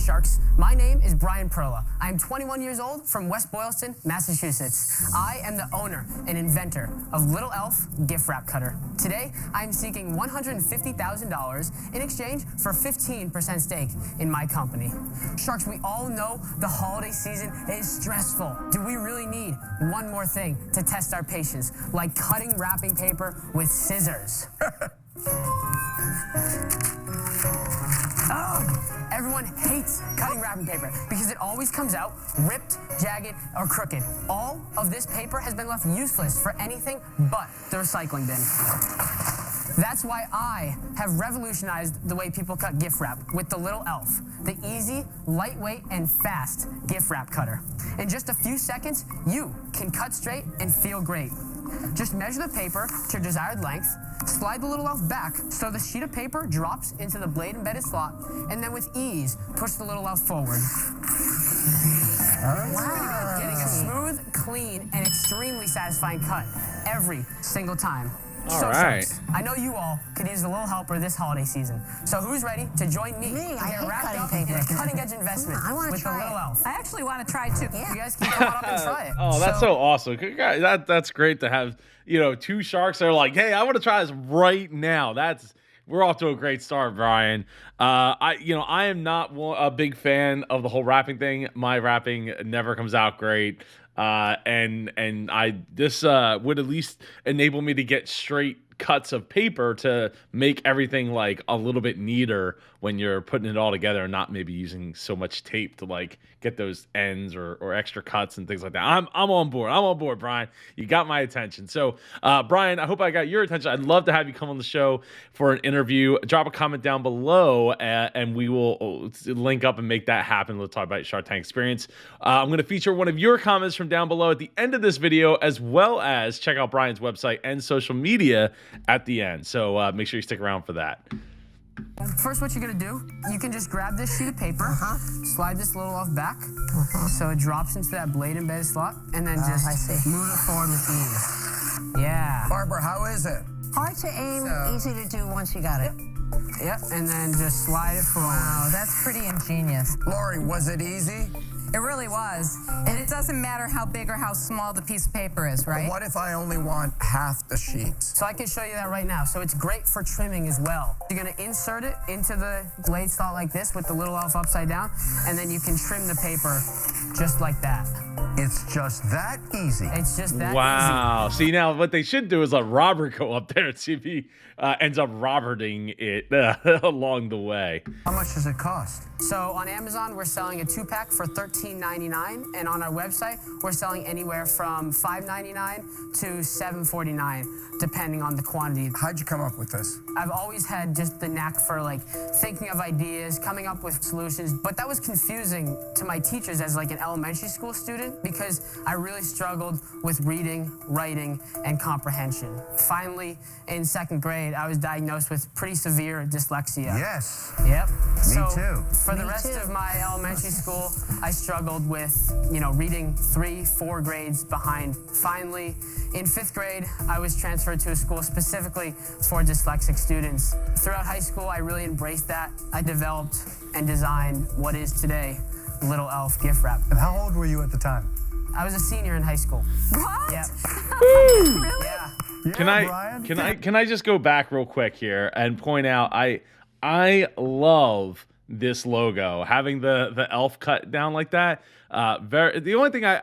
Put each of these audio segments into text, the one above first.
Sharks? My name is Brian Perla. I am 21 years old from West Boylston, Massachusetts. I am the owner and inventor of Little Elf Gift Wrap Cutter. Today, I am seeking $150,000 in exchange for 15% stake in my company. Sharks, we all know the holiday season is stressful. Do we really need one more thing to test our patience, like cutting wrapping paper with scissors? Oh, everyone hates cutting wrapping paper because it always comes out ripped, jagged, or crooked. All of this paper has been left useless for anything but the recycling bin. That's why I have revolutionized the way people cut gift wrap with the Little Elf, the easy, lightweight, and fast gift wrap cutter. In just a few seconds, you can cut straight and feel great. Just measure the paper to your desired length, slide the Little Elf back so the sheet of paper drops into the blade embedded slot, and then with ease, push the Little Elf forward. Wow. Getting a smooth, clean, and extremely satisfying cut every single time. All right. Sharks, I know you all could use a little helper this holiday season. So who's ready to join me and get wrapped up in a cutting-edge investment with the Little Elf? I actually want to try too. Yeah. You guys can come on up and try it. Oh, that's so awesome. That's great to have, two sharks that are like, hey, I want to try this right now. We're off to a great start, Brian. I am not a big fan of the whole wrapping thing. My wrapping never comes out great. This would at least enable me to get straight cuts of paper to make everything like a little bit neater when you're putting it all together and not maybe using so much tape to like get those ends or extra cuts and things like that. I'm on board. I'm on board, Brian. You got my attention. So, Brian, I hope I got your attention. I'd love to have you come on the show for an interview. Drop a comment down below and we will link up and make that happen. Let's talk about your Shark Tank experience. I'm going to feature one of your comments from down below at the end of this video, as well as check out Brian's website and social media at the end. So make sure you stick around for that. First, what you're gonna do, you can just grab this sheet of paper, slide this Little Elf back, so it drops into that blade embedded slot, and then just move it forward with ease. Yeah. Barbara, how is it? Hard to aim, easy to do once you got it. Yep, and then just slide it forward. Wow, that's pretty ingenious. Lori, was it easy? It really was. And it doesn't matter how big or how small the piece of paper is, right? But what if I only want half the sheet? So I can show you that right now. So it's great for trimming as well. You're gonna insert it into the blade slot like this with the Little Elf upside down, and then you can trim the paper just like that. It's just that easy. It's just that easy. See, now what they should do is let Robert go up there and see if he ends up Roberting it along the way. How much does it cost? So on Amazon, we're selling a 2-pack for $13.99, and on our website, we're selling anywhere from $5.99 to $7.49, depending on the quantity. How'd you come up with this? I've always had just the knack for like thinking of ideas, coming up with solutions, but that was confusing to my teachers as like an elementary school student because I really struggled with reading, writing, and comprehension. Finally, in 2nd grade, I was diagnosed with pretty severe dyslexia. Yes. Yep. Me too. For the rest of my elementary school, I struggled with, reading 3-4 grades behind. Finally, in 5th grade, I was transferred to a school specifically for dyslexic students. Throughout high school, I really embraced that. I developed and designed what is today Little Elf Gift Wrap. And how old were you at the time? I was a senior in high school. What? Yeah. Really? Yeah. Can I just go back real quick here and point out I love this logo, having the elf cut down like that. The only thing I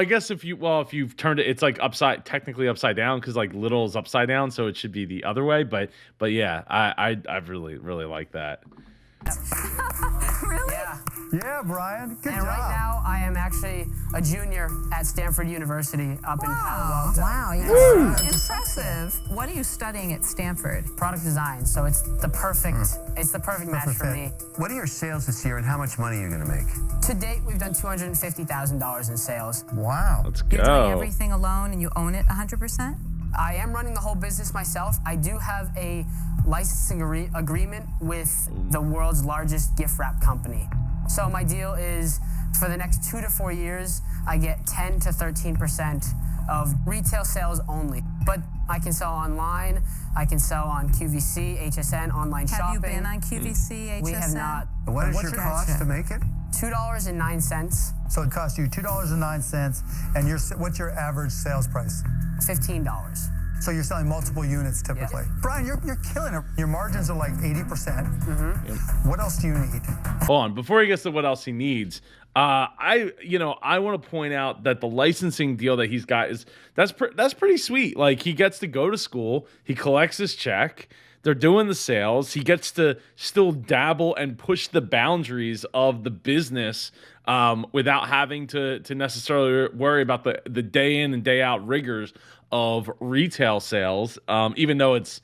guess if you've turned it, it's like technically upside down because like little is upside down, so it should be the other way. But yeah, I really like that. Really? Yeah. Yeah, Brian. Good and job. right now, I am actually a junior at Stanford University up in Palo Alto. Wow, Impressive. What are you studying at Stanford? Product design, so it's the perfect match for me. What are your sales this year and how much money are you going to make? To date, we've done $250,000 in sales. Wow. Let's go. You're doing everything alone and you own it 100%? I am running the whole business myself. I do have a licensing agreement with the world's largest gift wrap company. So my deal is for the next 2 to 4 years, I get 10 to 13% of retail sales only. But I can sell online. I can sell on QVC, HSN, online Have shopping. you been on QVC, HSN? We have not. What is What's your your- cost to make it? $2.09, So it costs you $2.09, and what's your average sales price? $15. So you're selling multiple units typically. Brian, you're killing it. Your margins are like 80%. What else do you need? Hold on, before he gets to what else he needs, I want to point out that the licensing deal that he's got that's pretty sweet. Like, he gets to go to school, he collects his check, they're doing the sales, he gets to still dabble and push the boundaries of the business without having to necessarily worry about the day in and day out rigors of retail sales, even though it's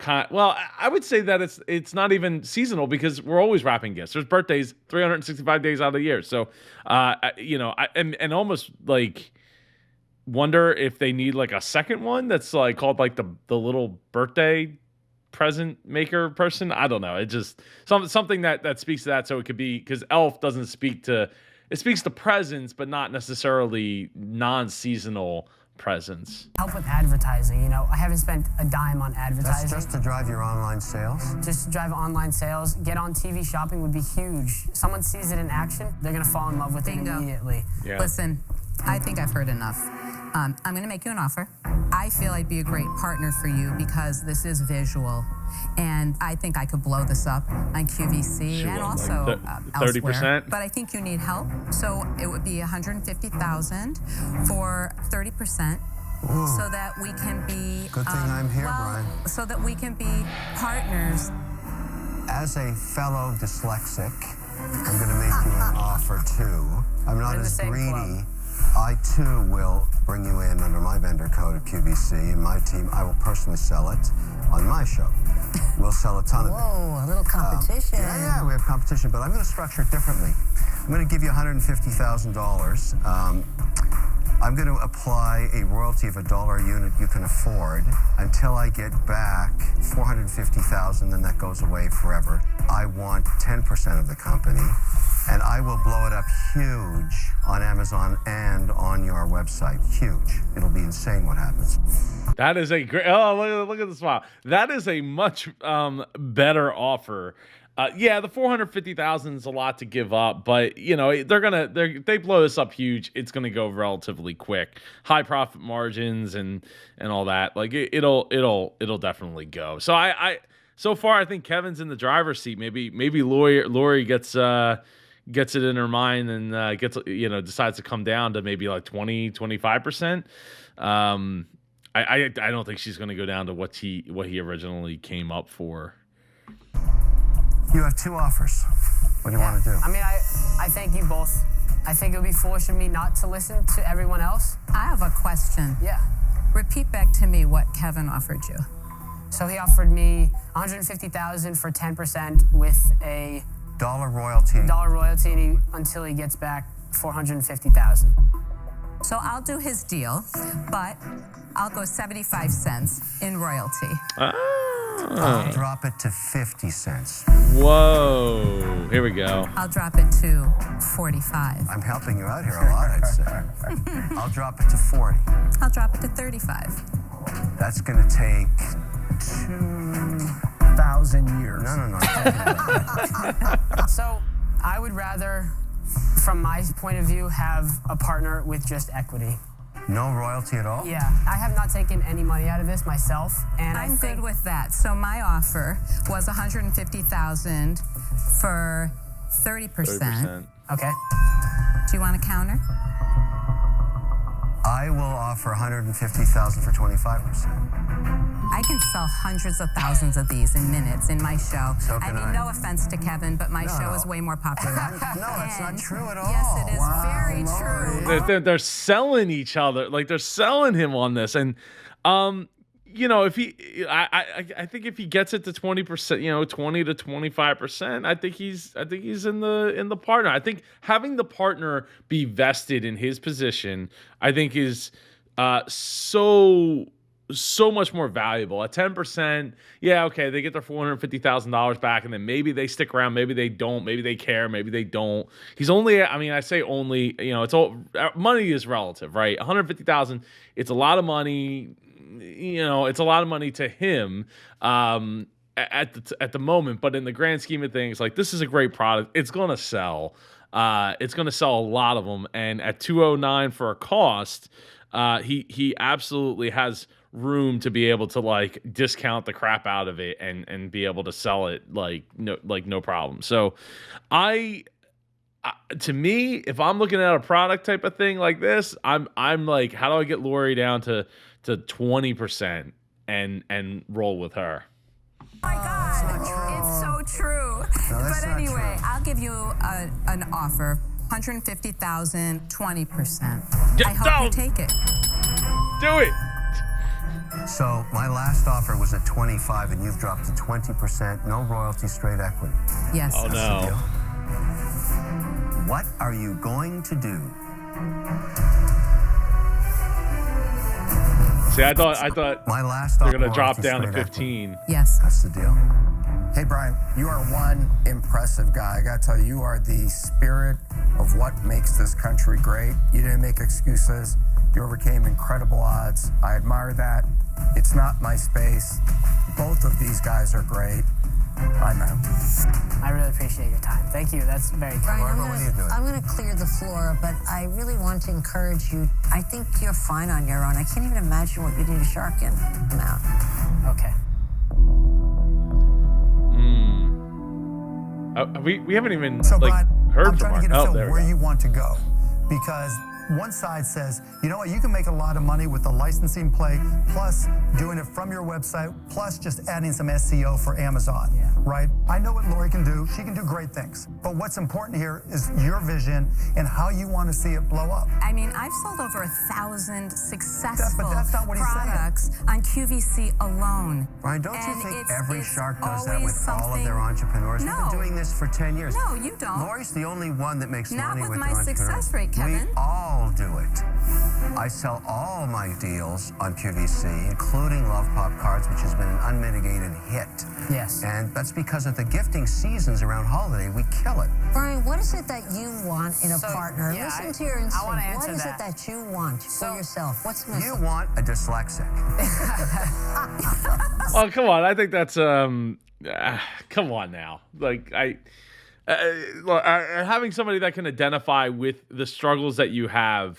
I would say that it's not even seasonal because we're always wrapping gifts. There's birthdays 365 days out of the year. So, and almost like wonder if they need like a second one that's like called like the little birthday present maker person. I don't know. It just something that speaks to that. So it could be because Elf doesn't speak to, it speaks to presents, but not necessarily non-seasonal presents. Help with advertising. I haven't spent a dime on advertising. That's just to drive your online sales? Just to drive online sales. Get on TV shopping would be huge. Someone sees it in action, they're going to fall in love with it Bingo. immediately. Yeah. Listen, I think I've heard enough. I'm going to make you an offer. I feel I'd be a great partner for you because this is visual, and I think I could blow this up on QVC Sure, and like also 30%? elsewhere. But I think you need help, so it would be $150,000 for 30%. So that we can be Good thing I'm here, Brian. So that we can be partners. As a fellow dyslexic, I'm going to make you an offer too. I'm not We're in the as same greedy. club. I too will bring you in under my vendor code at QVC, and my team, I will personally sell it on my show. We'll sell a ton of it. Whoa, a little competition. Yeah, we have competition, but I'm going to structure it differently. I'm going to give you $150,000. I'm going to apply a royalty of $1 a unit you can afford until I get back $450,000, then that goes away forever. I want 10% of the company, and I will blow it up huge on Amazon and on your website. Huge. It'll be insane what happens. That is a great. Oh, look at the smile. That is a much better offer. Yeah, the $450,000 is a lot to give up, but they blow this up huge. It's gonna go relatively quick. High profit margins and all that. Like it'll definitely go. So so far I think Kevin's in the driver's seat. Maybe Lori gets it in her mind and decides to come down to maybe like 20-25%. I don't think she's gonna go down to what he originally came up for. You have two offers. What do you want to do? I mean, I thank you both. I think it would be foolish of me not to listen to everyone else. I have a question. Yeah. Repeat back to me what Kevin offered you. So he offered me $150,000 for 10% with a $1 royalty. $1 royalty until he gets back $450,000. So I'll do his deal, but I'll go 75 cents in royalty. I'll drop it to 50 cents. Whoa. Here we go. I'll drop it to 45. I'm helping you out here a lot, I'd say. I'll drop it to 40. I'll drop it to 35. That's going to take 2,000 years. No. So I would rather, from my point of view, have a partner with just equity. No royalty at all? Yeah, I have not taken any money out of this myself, and I'm I think good with that. So my offer was $150,000 for 30%. Okay. Do you want a counter? I will offer $150,000 for 25%. I can sell hundreds of thousands of these in minutes in my show. So I can mean, I. no offense to Kevin, but my show is way more popular. No, that's not And true at all. Yes, it is Wow, very Lori. true. They're selling each other, like they're selling him on this, and if he, I think if he gets it to 20%, 20 to 25%, I think he's in the partner. I think having the partner be vested in his position, I think is so much more valuable. At 10%, yeah, okay, they get their $450,000 back, and then maybe they stick around, maybe they don't, maybe they care, maybe they don't. He's only, I say only, it's all money is relative, right? $150,000, it's a lot of money. it's a lot of money to him at the moment, but in the grand scheme of things, like, this is a great product. It's gonna sell. It's gonna sell a lot of them, and at $209 for a cost, he absolutely has room to be able to like discount the crap out of it and be able to sell it like no problem. So to me, if I'm looking at a product type of thing like this, I'm like, how do I get Lori down to 20% and roll with her? Oh my God, it's so true. But anyway, I'll give you an offer: 150,000, 20%. I hope you take it. Do it. So my last offer was at 25, and you've dropped to 20%, no royalty, straight equity. Yes. Oh no. What are you going to do? See, I thought My last they're offer gonna drop royalty, down to straight 15. equity. Yes. That's the deal. Hey, Brian, you are one impressive guy. I got to tell you, you are the spirit of what makes this country great. You didn't make excuses. You overcame incredible odds. I admire that. It's not my space. Both of these guys are great. I know. I really appreciate your time. Thank you. That's very kind. Brian, Barbara, what are you doing? I'm going to clear the floor, but I really want to encourage you. I think you're fine on your own. I can't even imagine what you do to shark in now. Okay. We haven't even So, like Brian, heard I'm from trying to get her. a Oh, feel there where we you go. want to go, because one side says, you know what, you can make a lot of money with the licensing play, plus doing it from your website, plus just adding some SEO for Amazon, right? I know what Lori can do. She can do great things. But what's important here is your vision and how you want to see it blow up. I mean, I've sold over 1,000 successful that's not what he's saying. products on QVC alone. Brian, don't you And think it's- every it's shark does that always with all of something- their entrepreneurs? No. We've been doing this for 10 years. No, you don't. Lori's the only one that makes Not money with with my the success entrepreneurs. rate, Kevin. We all do it. I sell all my deals on QVC, including Love Pop Cards, which has been an unmitigated hit. Yes. And that's because of the gifting seasons around holiday. We kill it. Brian, what is it that you want in a So, partner? yeah, Listen to your instinct. wanna What answer is that. it that you want for So- yourself? What's missing? You want a dyslexic. Oh, come on. I think that's come on now. Like having somebody that can identify with the struggles that you have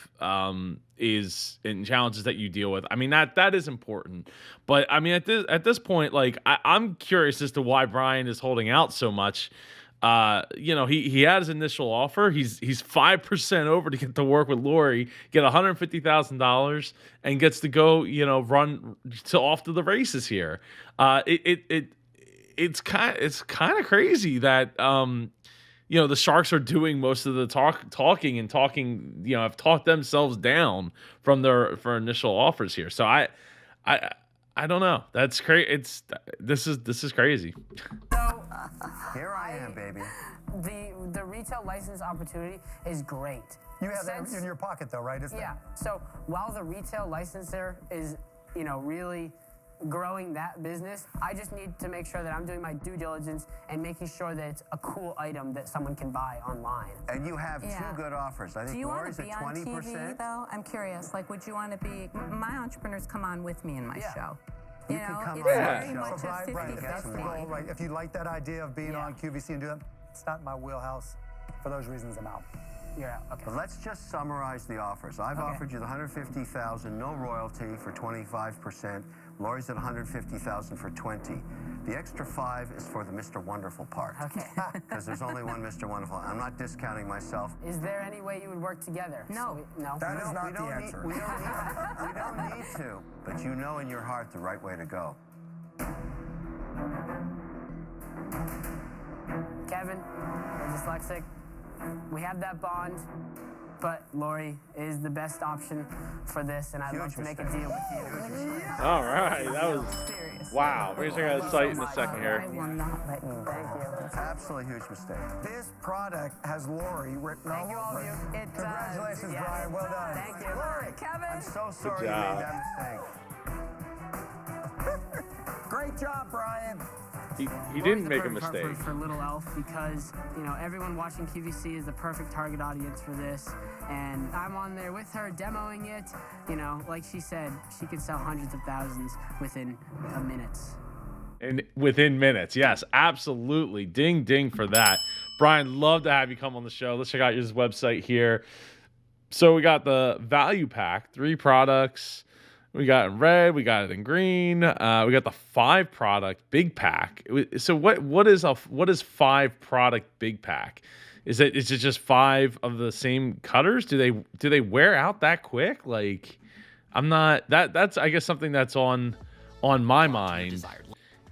is and challenges that you deal with. I mean, that is important. But I mean, at this point, like I'm curious as to why Brian is holding out so much. He had his initial offer. He's 5% over to get to work with Lori, get $150,000, and gets to go, run off to the races here. It's kind of crazy that the Sharks are doing most of the talking, have talked themselves down from their initial offers here. So I don't know. That's crazy. This is crazy. So Here I am, baby. the retail license opportunity is great. You have that in your pocket, though, right? Isn't it? Yeah. So while the retail licensor is, really growing that business, I just need to make sure that I'm doing my due diligence and making sure that it's a cool item that someone can buy online. And you have Yeah. two good offers. I Do think you want Lori's to at be on 20%. TV, though? I'm curious. Like, would you want to be... My entrepreneurs come on with me in my Yeah. show. You can come it's on very my show. much So, a Brian, if that's the 50-50. goal, right? If you like that idea of being Yeah. on QVC and do that, it's not my wheelhouse. For those reasons, I'm out. You're out. Okay. But let's just summarize the offers. I've offered you the $150,000, no royalty for 25%. Lori's at $150,000 for 20. The extra 5 is for the Mr. Wonderful part. Okay. Because there's only one Mr. Wonderful. I'm not discounting myself. Is there any way you would work together? No. No. That is No, not we the don't answer. we don't need to. But you know in your heart the right way to go. Kevin, you're dyslexic. We have that bond, but Lori is the best option for this, and I'd Huge love to make a mistake. deal with you. All right, that was Serious. wow. We're just gonna have a site in a second I here. will not let you Thank you. Absolutely huge mistake. This product has Lori written all Thank you, all over of it. you. It Congratulations, Yes. Brian. Well done. Thank you. Kevin. I'm so sorry you job. made that mistake. Great job, Brian. He Rory's didn't the make a perfect part mistake. for Little Elf because, you know, everyone watching QVC is the perfect target audience for this. And I'm on there with her demoing it. You know, like she said, she could sell hundreds of thousands within minutes. And within minutes, yes, absolutely. Ding, ding for that. Brian, love to have you come on the show. Let's check out your website here. So we got the value pack, 3 products. We got it in red, we got it in green. We got the 5 product big pack. So what is 5 product big pack? Is it just 5 of the same cutters? Do they wear out that quick? Like, I'm not that's I guess something that's on my mind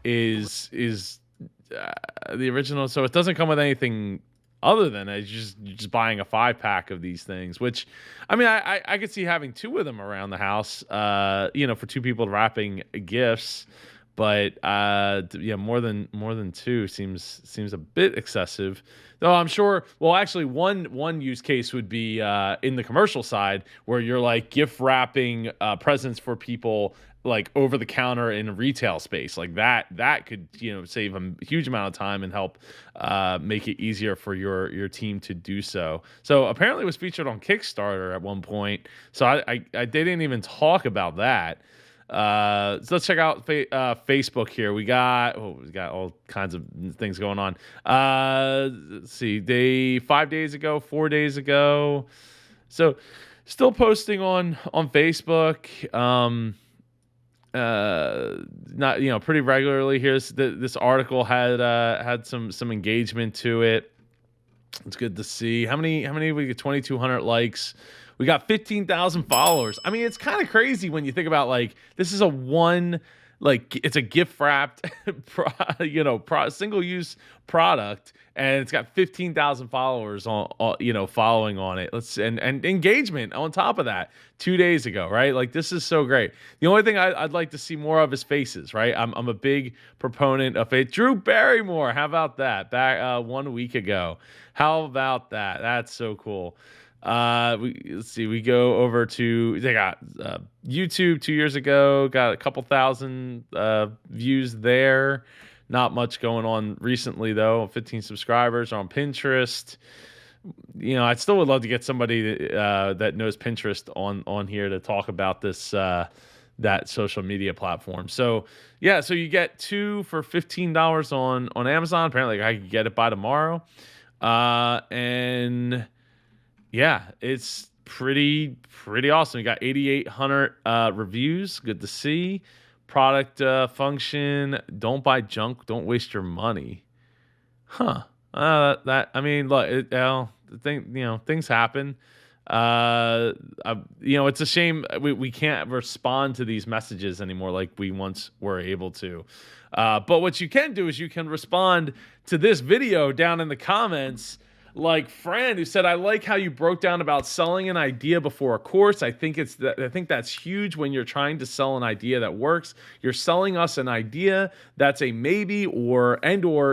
is the original. So it doesn't come with anything other than you're just buying a 5-pack of these things, which I mean, I could see having 2 of them around the house, you know, for 2 people wrapping gifts. But yeah, more than 2 seems a bit excessive. Though I'm sure. Well, actually, one use case would be in the commercial side where you're like gift wrapping presents for people like over the counter in a retail space. Like that could, you know, save a huge amount of time and help make it easier for your team to do so. So apparently it was featured on Kickstarter at one point. So I they didn't even talk about that. So let's check out Facebook here. We got all kinds of things going on. Let's see, 5 days ago, 4 days ago. So still posting on Facebook. Not, you know, pretty regularly. Here's this article had some engagement to it. It's good to see. How many we get? 2,200 likes. We got 15,000 followers. I mean, it's kind of crazy when you think about, like, this is it's a gift wrapped, single use product, and it's got 15,000 followers on, you know, following on it. And engagement on top of that 2 days ago, right? Like, this is so great. The only thing I'd like to see more of is faces, right? I'm a big proponent of it. Drew Barrymore, how about that? Back 1 week ago. How about that? That's so cool. Let's see. We go over to, they got YouTube 2 years ago. Got a couple thousand views there. Not much going on recently though. 15 subscribers on Pinterest. You know, I still would love to get somebody that knows Pinterest on here to talk about this that social media platform. So yeah, so you get 2 for $15 on Amazon. Apparently, I could get it by tomorrow. And yeah, it's pretty awesome. We got 8,800 reviews. Good to see. Product function: don't buy junk. Don't waste your money. Huh? I mean, look, things happen. It's a shame we can't respond to these messages anymore like we once were able to. But what you can do is you can respond to this video down in the comments. Like Fran, who said, "I like how you broke down about selling an idea before a course. I think that's huge when you're trying to sell an idea that works. You're selling us an idea that's a maybe or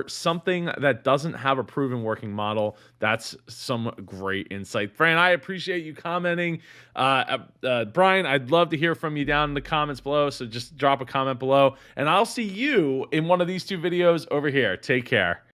something that doesn't have a proven working model." That's some great insight, Fran. I appreciate you commenting. Brian, I'd love to hear from you down in the comments below. So just drop a comment below, and I'll see you in one of these 2 videos over here. Take care.